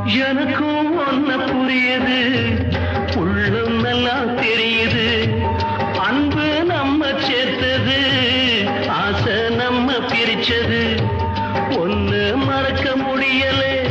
எனக்கும் ஒன்ன புரியுது, உள்ளம் நல்லா தெரியுது. அன்பு நம்ம சேர்த்தது, ஆசை நம்ம பிரிச்சது. ஒன்னு மறக்க முடியலே,